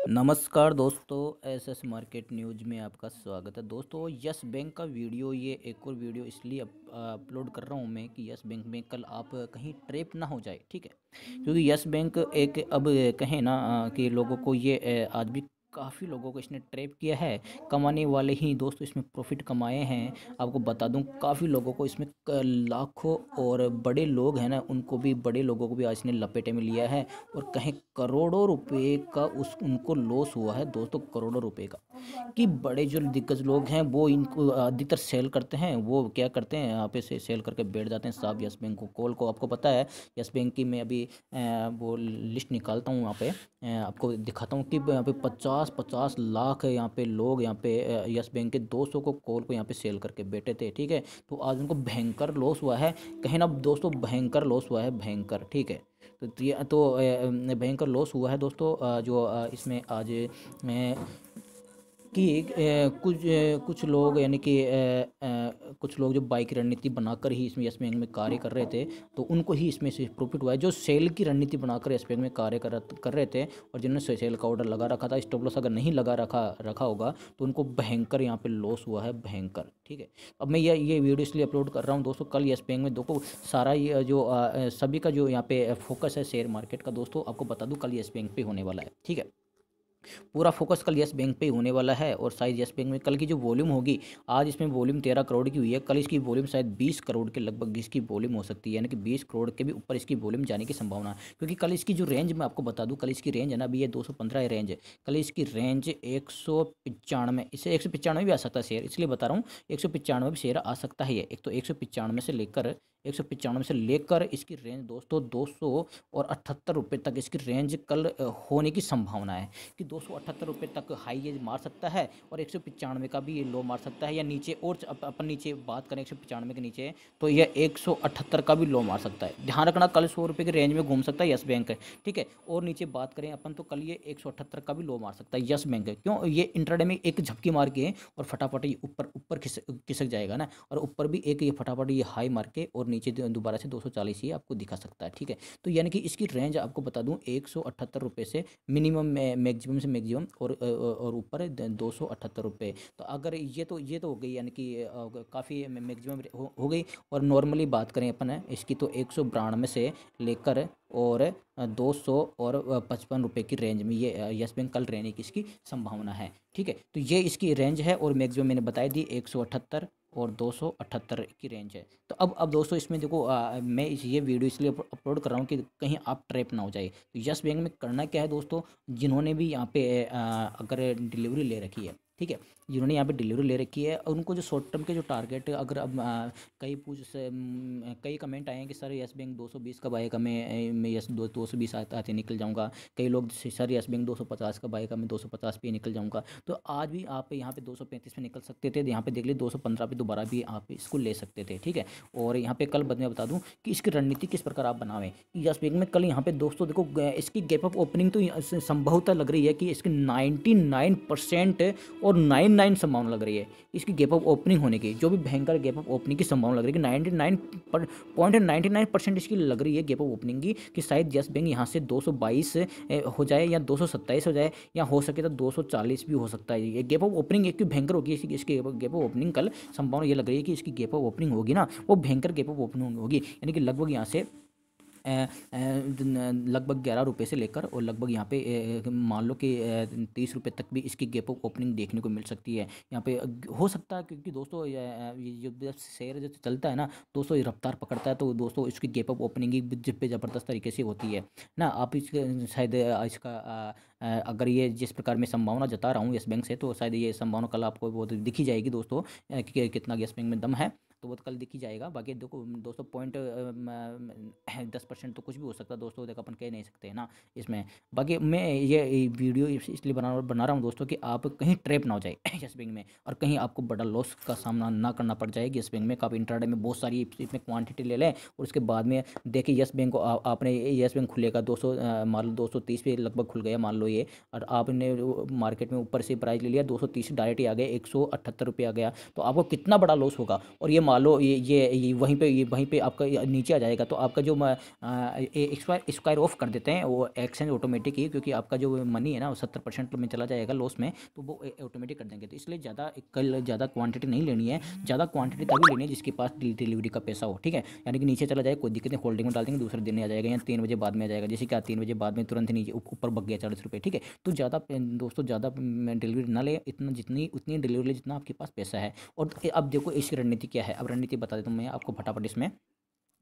नमस्कार दोस्तों, SS market news में आपका स्वागत है। दोस्तों, यस बैंक का वीडियो, ये एक और वीडियो इसलिए अपलोड कर रहा हूँ मैं कि यस बैंक में कल आप कहीं ट्रैप ना हो जाए, ठीक है। क्योंकि यस बैंक एक अब कहें ना कि लोगों को ये आज भी काफ़ी लोगों को इसने ट्रैप किया है। कमाने वाले ही दोस्तों इसमें प्रॉफिट कमाए हैं। आपको बता दूं, काफ़ी लोगों को इसमें लाखों, और बड़े लोग हैं ना, उनको भी, बड़े लोगों को भी आज इसने लपेटे में लिया है। और कहीं करोड़ों रुपए का उस उनको लॉस हुआ है दोस्तों, करोड़ों रुपए का। कि बड़े जो दिग्गज लोग हैं वो इनको अधिकतर सेल करते हैं। वो क्या करते हैं, यहाँ पे से सेल करके बैठ जाते हैं साहब यस बैंक को कॉल को। आपको पता है यस बैंक की मैं अभी वो लिस्ट निकालता हूँ, यहाँ पे आपको दिखाता हूँ कि यहाँ पे 50-50 लाख यहाँ पे लोग यहाँ पे यस बैंक के 200 को कॉल को यहाँ पे सेल करके बैठे थे, ठीक है। तो आज उनको भयंकर लॉस हुआ है, कहीं ना दोस्तों, भयंकर लॉस हुआ है, भयंकर, ठीक है। भयंकर लॉस हुआ है दोस्तों। इसमें आज मैं कि कुछ लोग, यानी कि कुछ लोग जो बाई की रणनीति बनाकर ही इसमें यस बैंक में कार्य कर रहे थे, तो उनको ही इसमें से प्रॉफिट हुआ है। जो सेल की रणनीति बनाकर यस बैंक में कार्य कर रहे थे, और जिन्होंने सेल का ऑर्डर लगा रखा था, स्टॉप लॉस अगर नहीं लगा रखा होगा, तो उनको भयंकर यहाँ पे लॉस हुआ है, भयंकर, ठीक है। अब मैं ये वीडियो इसलिए अपलोड कर रहा हूँ दोस्तों, कल यस बैंक में देखो सारा ये जो सभी का जो यहाँ पे फोकस है शेयर मार्केट का दोस्तों, आपको बता दूँ कल यस बैंक पे होने वाला है, ठीक है। पूरा फोकस कल यस बैंक पे ही होने वाला है। और शायद यस बैंक में कल की जो वॉल्यूम होगी, आज इसमें वॉल्यूम 13 करोड़ की हुई है, कल इसकी वॉल्यूम शायद 20 करोड़ के लगभग इसकी वॉल्यूम हो सकती है, यानी कि 20 करोड़ के भी ऊपर इसकी वॉल्यूम जाने की संभावना है। क्योंकि कल इसकी जो रेंज, मैं आपको बता दूं, कल इसकी रेंज है ना, अभी ये 215 रेंज है, कल इसकी रेंज 195, इससे 195 भी आ सकता है शेयर, इसलिए बता रहा हूँ 195 भी शेयर आ सकता है। ये एक तो 195 से लेकर इसकी रेंज दोस्तों 278 रुपये तक इसकी रेंज कल होने की संभावना है। कि 278 रुपये तक हाई ये मार सकता है, और 195 का भी ये लो मार सकता है, या नीचे, और अपन नीचे बात करें 195 के नीचे, तो यह 178 का भी लो मार सकता है। ध्यान रखना, कल 100 रुपये की रेंज में घूम सकता है यस बैंक, ठीक है। और नीचे बात करें अपन, तो कल ये 178 का भी लो मार सकता है यस बैंक। क्यों, ये इंट्राडे में एक झपकी मार के और फटाफट ये ऊपर ऊपर खिसक जाएगा ना, और ऊपर भी एक ये फटाफट ये हाई मार के और नीचे दोबारा से 240 ही आपको दिखा सकता है, ठीक है। तो यानी कि इसकी रेंज आपको बता दूं 178 रुपये से मिनिमम, मैक्सिमम से मैक्सिमम, और ऊपर 278 रुपये। तो अगर ये तो हो गई, यानी कि काफ़ी मैक्सिमम हो गई। और नॉर्मली बात करें अपन है इसकी, तो 192 से लेकर और 255 रुपये की रेंज में ये यस बैंक कल रहने की इसकी संभावना है, ठीक है। तो ये इसकी रेंज है, और मैक्सिमम मैंने बताई दी 178 और 278 की रेंज है। तो अब दोस्तों इसमें देखो, मैं ये वीडियो इसलिए अपलोड कर रहा हूँ कि कहीं आप ट्रैप ना हो जाए। तो यस बैंक में करना क्या है दोस्तों, जिन्होंने भी यहाँ पे अगर डिलीवरी ले रखी है, ठीक है, जिन्होंने यहाँ पे डिलीवरी ले रखी है, उनको जो शॉर्ट टर्म के जो टारगेट, अगर अब कई कमेंट आए हैं कि सर यस बैंक 220 कब आएगा, मैं यस 220 आते निकल जाऊँगा। कई लोग सर यस बैंक 250 कब आएगा, मैं 250 पे निकल जाऊँगा। तो आज भी आप यहाँ पे 235 में निकल सकते थे, यहाँ पे देख लीजिए 215 पे दोबारा भी आप इसको ले सकते थे, ठीक है। और यहाँ पे कल मैं बता दूँ कि इसकी रणनीति किस प्रकार आप बनावें। यस बैंक में कल यहाँ पे दोस्तों देखो, इसकी गैप अप ओपनिंग तो संभवतः लग रही है कि इसकी 99% और 99 संभावना लग रही है इसकी गैप अप ओपनिंग होने की। जो भी भयंकर गैप अप ओपनिंग की संभावना लग रही है कि 99.99% इसकी लग रही है गैप अप ओपनिंग की, कि शायद यस बैंक यहाँ से 222 हो जाए, या 227 हो जाए, या हो सके तो 240 भी हो सकता है। ये गैप अप ओपनिंग एक भयंकर होगी इसकी गैप अप ओपनिंग कल संभावना ये लग रही है कि इसकी गैप अप ओपनिंग होगी ना, वो भयंकर गैप अप ओपनिंग होगी, यानी कि लगभग यहाँ से लगभग 11 रुपये से लेकर और लगभग यहाँ पे मान लो कि 30 रुपये तक भी इसकी गैप अप ओपनिंग देखने को मिल सकती है यहाँ पे। हो सकता है, क्योंकि दोस्तों ये जब शेयर जब चलता है ना दोस्तों, ये रफ्तार पकड़ता है, तो दोस्तों इसकी गैप अप ओपनिंग ही पे ज़बरदस्त तरीके से होती है ना। आप इसके शायद इसका अगर ये जिस प्रकार मैं संभावना जता रहा हूँ यस बैंक से, तो शायद ये संभावना कल आपको बहुत दिखी जाएगी दोस्तों, कि कितना यस बैंक में दम है, तो वो कल दिखी जाएगा। बाकी देखो दोस्तों, पॉइंट 10% तो कुछ भी हो सकता है दोस्तों, देखो अपन कह नहीं सकते ना इसमें। बाकी मैं ये वीडियो इसलिए बना रहा हूँ दोस्तों कि आप कहीं ट्रैप ना हो जाए यस बैंक में, और कहीं आपको बड़ा लॉस का सामना ना करना पड़ जाएगी यस बैंक में। आप इंट्राडे में बहुत सारी इसमें क्वांटिटी ले लें, और उसके बाद में देखिए यस बैंक को आपने, यस बैंक खुलेगा 200, मान लो 230 पे लगभग खुल गया मान लो ये, और आपने मार्केट में ऊपर से प्राइस ले लिया 230 डायरेक्ट ही आ गया 178 रुपये आ गया, तो आपको कितना बड़ा लॉस होगा। और ये मान लो ये वहीं पे आपका नीचे आ जाएगा, तो आपका जो एक्सपायर ऑफ कर देते हैं वो एक्सचेंज ऑटोमेटिक ही, क्योंकि आपका जो मनी है ना वो 70% में चला जाएगा लॉस में, तो वो ऑटोमेटिक कर देंगे। तो इसलिए ज़्यादा क्वांटिटी नहीं लेनी है, ज़्यादा क्वांटिटी तभी लेनी है जिसके पास डिलीवरी का पैसा हो, ठीक है। यानी कि नीचे चला जाए कोई दिक्कत नहीं, होल्डिंग में डाल देंगे, दूसरे दिन आ जाएगा या 3 बजे बाद में आ जाएगा। जैसे क्या 3 बजे बाद में तुरंत नीचे ऊपर बग गया 40 रुपये, ठीक है। तो दोस्तों ज़्यादा डिलीवरी ना ले, इतना उतनी डिलीवरी ले जितना आपके पास पैसा है। और अब देखो इसकी रणनीति क्या है, अब रणनीति बता देता हूँ मैं आपको फटाफट इसमें,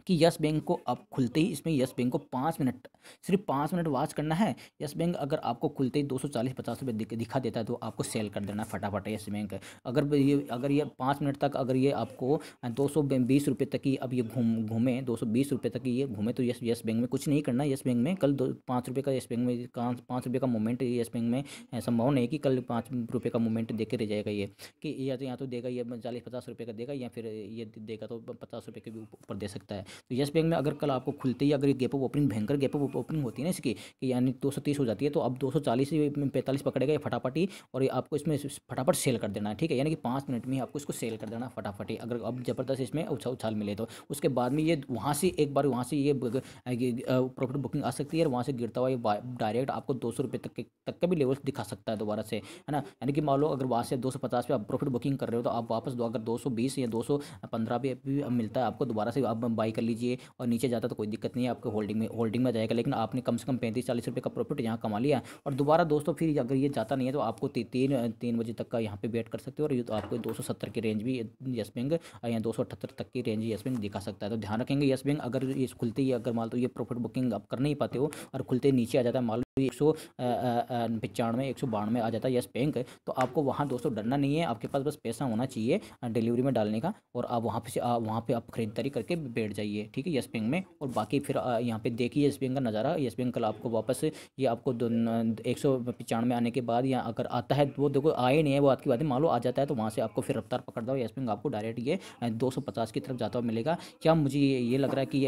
कि यस बैंक को आप खुलते ही इसमें यस बैंक को 5 मिनट, सिर्फ 5 मिनट वॉच करना है। यस बैंक अगर आपको खुलते ही 240-50 रुपये दिखा देता है तो आपको सेल कर देना है फटाफट यस बैंक। अगर ये 5 मिनट तक अगर ये आपको 220 रुपये तक ही अब ये घूमे 220 रुपये तक ही ये घूमे, तो यस बैंक में कुछ नहीं करना। यस बैंक में कल 5 रुपये का यस बैंक में 5 रुपये का मूवमेंट यस बैंक में संभव नहीं कि कल 5 रुपये का मूवमेंट देके रह जाएगा ये, कि या तो देगा ये 40-50 रुपये का देगा, या फिर ये देगा तो 50 रुपये के भी ऊपर दे सकता है। तो यस बैंक में अगर कल आपको खुलते ही अगर ये गैप अप ओपनिंग भयंकर गैप अप ओपनिंग होती है ना इसकी, कि यानी 230 हो जाती है, तो अब 240 से 45 पकड़ेगा ये फटाफट ही, और ये आपको इसमें फटाफट सेल कर देना है, ठीक है। यानी कि 5 मिनट में ही आपको इसको सेल कर देना फटाफट ही, अगर अब ज़बरदस्त इसमें उछाल मिले तो। उसके बाद में ये वहाँ से एक बार वहाँ से ये प्रॉफिट बुकिंग आ सकती है, और वहाँ से गिरता हुआ ये डायरेक्ट आपको 200 रुपये तक का भी लेवल दिखा सकता है दोबारा से, है ना। यानी कि मान लो अगर वहाँ से 250 पे आप प्रॉफिट बुकिंग कर रहे हो, तो आप वापस अगर 220 या 215 पे भी मिलता है आपको, दोबारा से आप बाई कर लीजिए, और नीचे जाता तो कोई दिक्कत नहीं है, आपको होल्डिंग में जाएगा। लेकिन आपने कम से कम 35-40 रुपये का प्रॉफिट यहाँ कमा लिया, और दोबारा दोस्तों फिर अगर ये जाता नहीं है तो आपको 3 बजे तक का यहाँ पे वेट कर सकते हो, और ये तो आपको 270 की रेंज भी यस बैंक या 278 तक की रेंज यस बैंक दिखा सकता है। तो ध्यान रखेंगे यस बैंक अगर ये खुलते ही अगर मान लो ये प्रॉफिट बुकिंग आप कर नहीं पाते हो, और खुलते ही नीचे आ जाता है, मान लो 195 192 आ जाता है यस बैंक, तो आपको वहाँ दोस्तों डरना नहीं है, आपके पास बस पैसा होना चाहिए डिलीवरी में डालने का, और आप वहाँ पे आप खरीदारी करके बैठ जाइए, ठीक है, यस बैंक में। और बाकी फिर यहाँ पे देखिए यस बैंक का नज़ारा। यस बैंक कल आपको वापस ये आपको 195 आने के बाद, या अगर आता है वो देखो आए नहीं है वो आपकी बात है, मान लो आ जाता है तो वहाँ से आपको फिर रफ्तार पकड़ दो, यस बैंक आपको डायरेक्ट ये 250 की तरफ जाता हुआ मिलेगा। क्या मुझे ये लग रहा है कि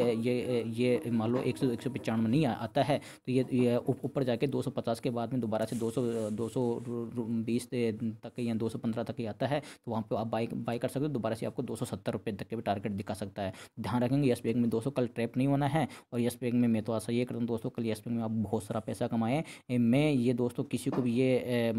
ये मान लो 195 नहीं आता है, तो ये ऊपर जाके 250 के बाद में दोबारा से 220 तक या 215 तक ही आता है, तो वहाँ पे आप बाई कर सकते हो। दोबारा से आपको 270 रुपये तक के भी टारगेट दिखा सकता है। ध्यान रखेंगे यस बैंक में दोस्तों कल ट्रैप नहीं होना है, और यस बैंक में मैं तो आशा ये करता हूँ दोस्तों कल यस बैंक में आप बहुत सारा पैसा कमाएं। मैं ये दोस्तों किसी को भी ये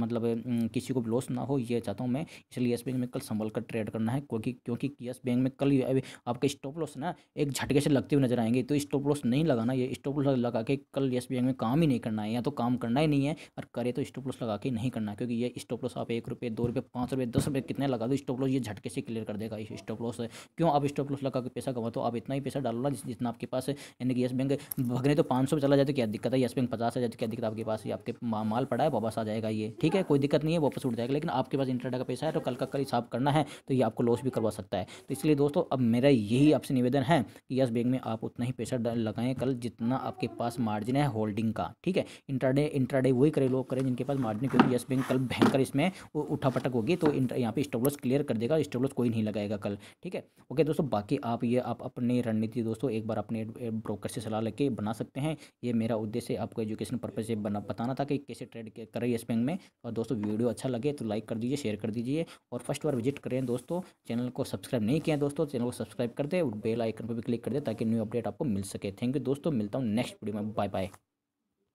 किसी को भी लॉस ना हो ये चाहता हूँ मैं, इसलिए यस बैंक में कल संभल कर ट्रेड करना है, क्योंकि यस बैंक में कल आपका स्टॉप लॉस ना एक झटके से लगते हुए नजर आएंगे, तो स्टॉप लॉस नहीं लगाना। ये स्टॉप लॉस लगा के कल यस बैंक में काम ही नहीं करना है, या तो काम करना ही नहीं है, और करे तो स्टॉप लॉस लगा के नहीं करना, क्योंकि ये स्टॉप लॉस आप 1 रुपये 2 रुपये 5 रुपये 10 रुपये कितने लगा दो, स्टॉप लॉस ये झटके से क्लियर कर देगा। स्टॉप लॉस क्यों आप स्टॉप लॉस लगा के पैसा कमा, तो आप इतना ही पैसा डालो ना जितना आपके पास है। यानी कि यस बैंक भगने तो 500 पे चला जाए तो क्या दिक्कत है, यस बैंक 50 आ जाए तो क्या दिक्कत, आपके पास ही आपके माल पड़ा है वापस आ जाएगा ये, ठीक है, कोई दिक्कत नहीं है, वापस उठ जाएगा। लेकिन आपके पास इंट्राडे का पैसा है तो कल का कल हिसाब करना है, तो ये आपको लॉस भी करवा सकता है। तो इसलिए दोस्तों अब मेरा यही आपसे निवेदन है कि यस बैंक में आप उतना ही पैसा लगाएं कल जितना आपके पास मार्जिन है होल्डिंग का, ठीक है। इंट्राडे वही करे लोग करें जिनके पास मार्जिन, क्योंकि यस बैंक कल भयंकर इसमें उठापटक होगी, तो यहाँ पे स्टॉप लॉस क्लियर कर देगा, स्टॉप लॉस कोई नहीं लगाएगा कल, ठीक है। ओके दोस्तों, बाकी आप अपनी रणनीति दोस्तों एक बार अपने ब्रोकर से सलाह लेके बना सकते हैं। ये मेरा उद्देश्य आपको एजुकेशन पर्पज से बताना था कि कैसे ट्रेड करें यस बैंक में। और दोस्तों वीडियो अच्छा लगे तो लाइक कर दीजिए, शेयर कर दीजिए, और फर्स्ट बार विजिट करें दोस्तों, चैनल को सब्सक्राइब नहीं किया दोस्तों, चैनल को सब्सक्राइब कर दे और बेल आइकन पर भी क्लिक कर दे ताकि न्यू अपडेट आपको मिल सके। थैंक यू दोस्तों, मिलता हूँ नेक्स्ट वीडियो में, बाय बाय।